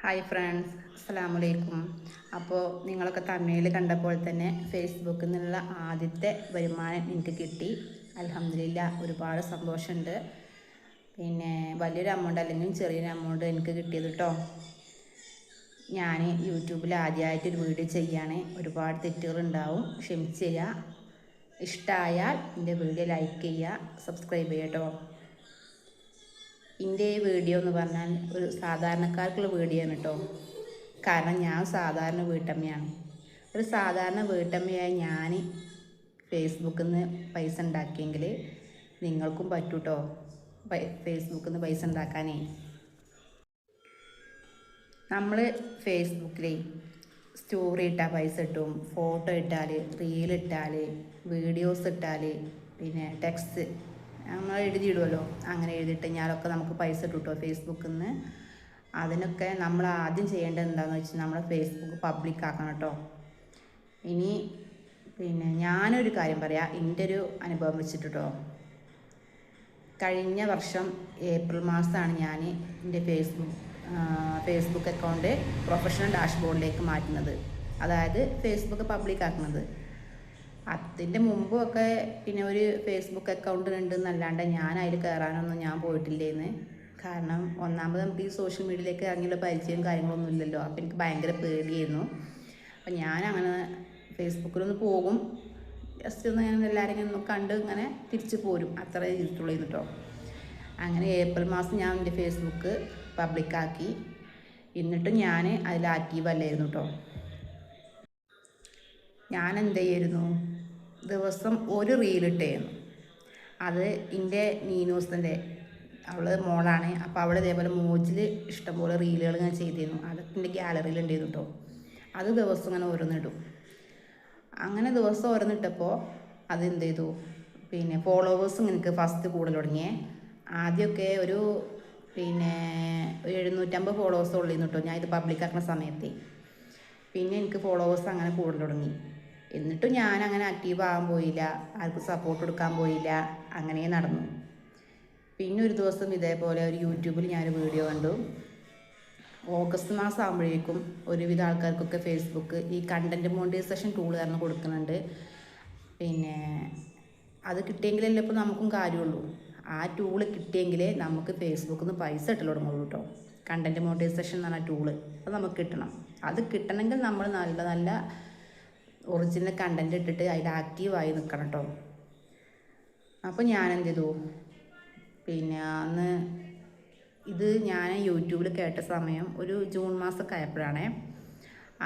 Hi friends, അസ്സലാമു അലൈക്കും. അപ്പോൾ നിങ്ങളൊക്കെ തമിഴിൽ കണ്ടപ്പോൾ തന്നെ ഫേസ്ബുക്കിൽ നിന്നുള്ള ആദ്യത്തെ വരുമാനം എനിക്ക് കിട്ടി. അൽഹംദുലില്ലാ, ഒരുപാട് സന്തോഷമുണ്ട്. പിന്നെ വലിയൊരു എമൗണ്ട് അല്ലെങ്കിൽ ചെറിയൊരു എമൗണ്ട് എനിക്ക് കിട്ടിയത് കേട്ടോ. ഞാൻ യൂട്യൂബിൽ ആദ്യമായിട്ടൊരു വീഡിയോ ചെയ്യാണ്. ഒരുപാട് തെറ്റുകളുണ്ടാവും, ക്ഷമിച്ച് ചെയ്യുക. ഇഷ്ടമായാൽ എൻ്റെ വീഡിയോ ലൈക്ക് ചെയ്യുക, സബ്സ്ക്രൈബ് ചെയ്യുക കേട്ടോ. എൻ്റെ വീഡിയോ എന്ന് പറഞ്ഞാൽ ഒരു സാധാരണക്കാർക്കുള്ള വീഡിയോ ആണ് കേട്ടോ. കാരണം ഞാൻ സാധാരണ വീട്ടമ്മയാണ്. ഒരു സാധാരണ വീട്ടമ്മയായ ഞാൻ ഫേസ്ബുക്കിൽ നിന്ന് പൈസ ഉണ്ടാക്കിയെങ്കിൽ നിങ്ങൾക്കും പറ്റൂ കേട്ടോ. ഫേസ്ബുക്കിൽ നിന്ന് പൈസ ഉണ്ടാക്കാനേ. നമ്മൾ ഫേസ്ബുക്കിൽ സ്റ്റോറി ഇട്ടാൽ പൈസ കിട്ടും, ഫോട്ടോ ഇട്ടാൽ, റീലിട്ടാൽ, വീഡിയോസ് ഇട്ടാൽ, പിന്നെ ടെക്സ്റ്റ് നമ്മൾ എഴുതിയിടുമല്ലോ, അങ്ങനെ എഴുതിയിട്ട് ഞാനൊക്കെ നമുക്ക് പൈസ കിട്ടും ഫേസ്ബുക്കിൽ നിന്ന്. അതിനൊക്കെ നമ്മൾ ആദ്യം ചെയ്യേണ്ടത് എന്താണെന്ന് വെച്ചാൽ നമ്മുടെ ഫേസ്ബുക്ക് പബ്ലിക് ആക്കണം കേട്ടോ. ഇനി പിന്നെ ഞാനൊരു കാര്യം പറയാം, എൻ്റെ ഒരു അനുഭവം വെച്ചിട്ട് കേട്ടോ. കഴിഞ്ഞ വർഷം ഏപ്രിൽ മാസമാണ് ഞാൻ എൻ്റെ ഫേസ്ബുക്ക് അക്കൗണ്ട് പ്രൊഫഷണൽ ഡാഷ്ബോർഡിലേക്ക് മാറ്റുന്നത്, അതായത് ഫേസ്ബുക്ക് പബ്ലിക് ആക്കുന്നത്. അതിൻ്റെ മുമ്പൊക്കെ പിന്നെ ഒരു ഫേസ്ബുക്ക് അക്കൗണ്ട് ഉണ്ടെന്നല്ലാണ്ട് ഞാൻ അതിൽ കയറാനൊന്നും ഞാൻ പോയിട്ടില്ലേന്ന്. കാരണം ഒന്നാമത് നമുക്ക് ഈ സോഷ്യൽ മീഡിയയിലേക്ക് ഇറങ്ങിയുള്ള പരിചയം കാര്യങ്ങളൊന്നും ഇല്ലല്ലോ. അപ്പോൾ എനിക്ക് ഭയങ്കര പേടിയായിരുന്നു. അപ്പം ഞാനങ്ങനെ ഫേസ്ബുക്കിലൊന്ന് പോകും, ജസ്റ്റ് ഒന്ന് ഞാൻ എല്ലാവരും ഇങ്ങനെ ഒന്ന് കണ്ട് ഇങ്ങനെ തിരിച്ച് പോരും, അത്ര ചെയ്തിട്ടുള്ളൂ കേട്ടോ. അങ്ങനെ ഏപ്രിൽ മാസം ഞാൻ എൻ്റെ ഫേസ്ബുക്ക് പബ്ലിക്കാക്കി. എന്നിട്ടും ഞാൻ അതിൽ ആക്റ്റീവ് അല്ലായിരുന്നു കേട്ടോ. ഞാൻ എന്ത് ചെയ്യായിരുന്നു, ദിവസം ഒരു റീലിട്ടായിരുന്നു. അത് എൻ്റെ നീനൂസിൻ്റെ, അവൾ മോളാണ്. അപ്പോൾ അവൾ ഇതേപോലെ മോജിൽ ഇഷ്ടംപോലെ റീലുകൾ ഞാൻ ചെയ്തിരുന്നു. അതൊക്കെ എൻ്റെ ഗ്യാലറിയിൽ ഉണ്ടായിരുന്നു കേട്ടോ. അത് ദിവസം ഇങ്ങനെ ഓരോന്നിടും. അങ്ങനെ ദിവസം ഓരോന്നിട്ടപ്പോൾ അതെന്ത് ചെയ്തു, പിന്നെ ഫോളോവേഴ്സും എനിക്ക് ഫസ്റ്റ് കൂടുതൽ തുടങ്ങിയേ. ആദ്യമൊക്കെ ഒരു 750 ഫോളോവേഴ്സ് ഉള്ളിരുന്നു കേട്ടോ ഞാൻ ഇത് പബ്ലിക്കാക്കുന്ന സമയത്ത്. പിന്നെ എനിക്ക് ഫോളോവേഴ്സ് അങ്ങനെ കൂടുതൽ തുടങ്ങി. എന്നിട്ടും ഞാൻ അങ്ങനെ ആക്റ്റീവ് ആകാൻ പോയില്ല, ആർക്കും സപ്പോർട്ട് കൊടുക്കാൻ പോയില്ല, അങ്ങനെ നടന്നു. പിന്നെ ഒരു ദിവസം ഇതേപോലെ ഒരു യൂട്യൂബിൽ ഞാനൊരു വീഡിയോ കണ്ടു. ഓഗസ്റ്റ് മാസം ആകുമ്പോഴേക്കും ഒരുവിധ ആൾക്കാർക്കൊക്കെ ഫേസ്ബുക്ക് ഈ കണ്ടൻറ്റ് മോണിറ്റൈസേഷൻ ടൂൾ കാരണം കൊടുക്കുന്നുണ്ട്. പിന്നെ അത് കിട്ടിയെങ്കിലല്ലേ ഇപ്പോൾ നമുക്കും കാര്യമുള്ളൂ. ആ ടൂള് കിട്ടിയെങ്കിലേ നമുക്ക് ഫേസ്ബുക്കിൽ നിന്ന് പൈസ ഇട്ടു തുടങ്ങുള്ളൂ കേട്ടോ. കണ്ടൻറ്റ് മോണിറ്റൈസേഷൻ എന്ന് പറഞ്ഞ ടൂള് അത് നമുക്ക് കിട്ടണം. അത് കിട്ടണമെങ്കിൽ നമ്മൾ നല്ല നല്ല ഒറിജിനൽ കണ്ടൻറ്റ് ഇട്ടിട്ട് അതിൽ ആക്റ്റീവായി നിൽക്കണം കേട്ടോ. അപ്പോൾ ഞാൻ എന്ത് ചെയ്തു, പിന്നെ അന്ന് ഇത് ഞാൻ യൂട്യൂബിൽ കേട്ട സമയം ഒരു ജൂൺ മാസമൊക്കെ ആയപ്പോഴാണ്.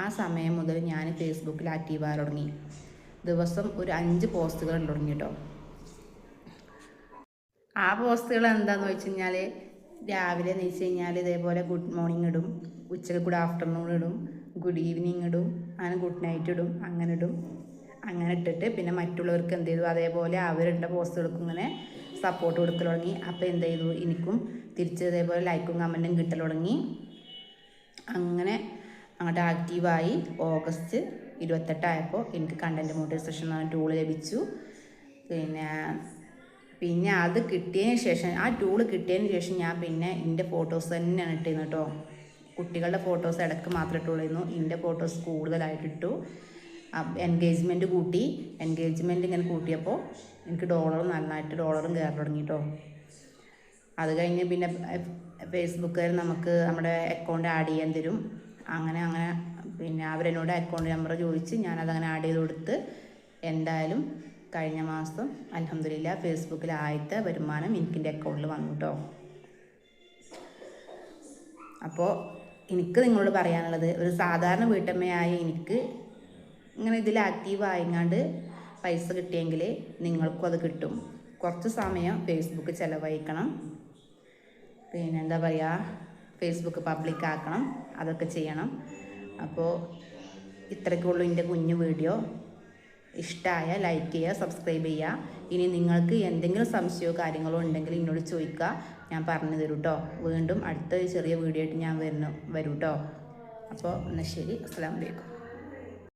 ആ സമയം മുതൽ ഞാൻ ഫേസ്ബുക്കിൽ ആക്റ്റീവായി തുടങ്ങി. ദിവസം ഒരു 5 പോസ്റ്റുകൾ തുടങ്ങി കേട്ടോ. ആ പോസ്റ്റുകൾ എന്താണെന്ന് വെച്ച് കഴിഞ്ഞാൽ, രാവിലെ എന്ന് വെച്ച് കഴിഞ്ഞാൽ ഇതേപോലെ ഗുഡ് മോർണിംഗ് ഇടും, ഉച്ചയ്ക്ക് ഗുഡ് ആഫ്റ്റർനൂൺ ഇടും, ഗുഡ് ഈവനിങ് ഇടും, അങ്ങനെ ഗുഡ് നൈറ്റ് ഇടും, അങ്ങനെ ഇടും. അങ്ങനെ ഇട്ടിട്ട് പിന്നെ മറ്റുള്ളവർക്ക് എന്ത് ചെയ്തു, അതേപോലെ അവരുടെ പോസ്റ്റുകൾക്കും ഇങ്ങനെ സപ്പോർട്ട് കൊടുക്കൽ തുടങ്ങി. അപ്പോൾ എന്ത് ചെയ്തു, എനിക്കും തിരിച്ച് ഇതേപോലെ ലൈക്കും കമൻറ്റും കിട്ടൽ തുടങ്ങി. അങ്ങനെ അങ്ങോട്ട് ആക്റ്റീവായി. ഓഗസ്റ്റ് 28 എനിക്ക് കണ്ടൻറ്റ് മോണിറ്റൈസേഷൻ എന്ന ടൂൾ ലഭിച്ചു. പിന്നെ അത് കിട്ടിയതിന് ശേഷം, ആ ടൂള് കിട്ടിയതിന് ശേഷം ഞാൻ പിന്നെ എൻ്റെ ഫോട്ടോസ് തന്നെയാണ് ഇട്ടിരുന്നത് കേട്ടോ. കുട്ടികളുടെ ഫോട്ടോസ് ഇടയ്ക്ക് മാത്രമേ ഇട്ടുള്ളൂ. എൻ്റെ ഫോട്ടോസ് കൂടുതലായിട്ടിട്ടു. എൻഗേജ്മെൻറ്റ് കൂട്ടി. എൻഗേജ്മെൻറ്റ് ഇങ്ങനെ കൂട്ടിയപ്പോൾ എനിക്ക് നന്നായിട്ട് ഡോളറും കയറി തുടങ്ങി കേട്ടോ. അത് കഴിഞ്ഞ് പിന്നെ ഫേസ്ബുക്കുകാർ നമുക്ക് നമ്മുടെ അക്കൗണ്ട് ആഡ് ചെയ്യാൻ തരും. അങ്ങനെ പിന്നെ അവരെന്നോട് അക്കൗണ്ട് നമ്പർ ചോദിച്ച് ഞാനതങ്ങനെ ആഡ് ചെയ്ത് കൊടുത്ത് എന്തായാലും കഴിഞ്ഞ മാസം അൽഹംദുലില്ലാ ഫേസ്ബുക്കിൽ ആദ്യത്തെ വരുമാനം എനിക്കെൻ്റെ അക്കൗണ്ടിൽ വന്നു കേട്ടോ. അപ്പോൾ എനിക്ക് നിങ്ങളോട് പറയാനുള്ളത്, ഒരു സാധാരണ വീട്ടമ്മയായ എനിക്ക് ഇങ്ങനെ ഇതിൽ ആക്റ്റീവ് ആയിങ്ങാണ്ട് പൈസ കിട്ടിയെങ്കിൽ നിങ്ങൾക്കും അത് കിട്ടും. കുറച്ച് സമയം ഫേസ്ബുക്ക് ചിലവഴിക്കണം, പിന്നെ എന്താ പറയുക, ഫേസ്ബുക്ക് പബ്ലിക് ആക്കണം, അതൊക്കെ ചെയ്യണം. അപ്പോൾ ഇത്രയ്ക്കുള്ളൂ എൻ്റെ കുഞ്ഞു വീഡിയോ. ഇഷ്ടമായ ലൈക്ക് ചെയ്യുക, സബ്സ്ക്രൈബ് ചെയ്യുക. ഇനി നിങ്ങൾക്ക് എന്തെങ്കിലും സംശയമോ കാര്യങ്ങളോ ഉണ്ടെങ്കിൽ എന്നോട് ചോദിക്കുക, ഞാൻ പറഞ്ഞു തരും കേട്ടോ. വീണ്ടും അടുത്ത ചെറിയ വീഡിയോ ആയിട്ട് ഞാൻ വരും കേട്ടോ. അപ്പോൾ എന്നാൽ ശരി, അസ്സലാമു അലൈക്കും.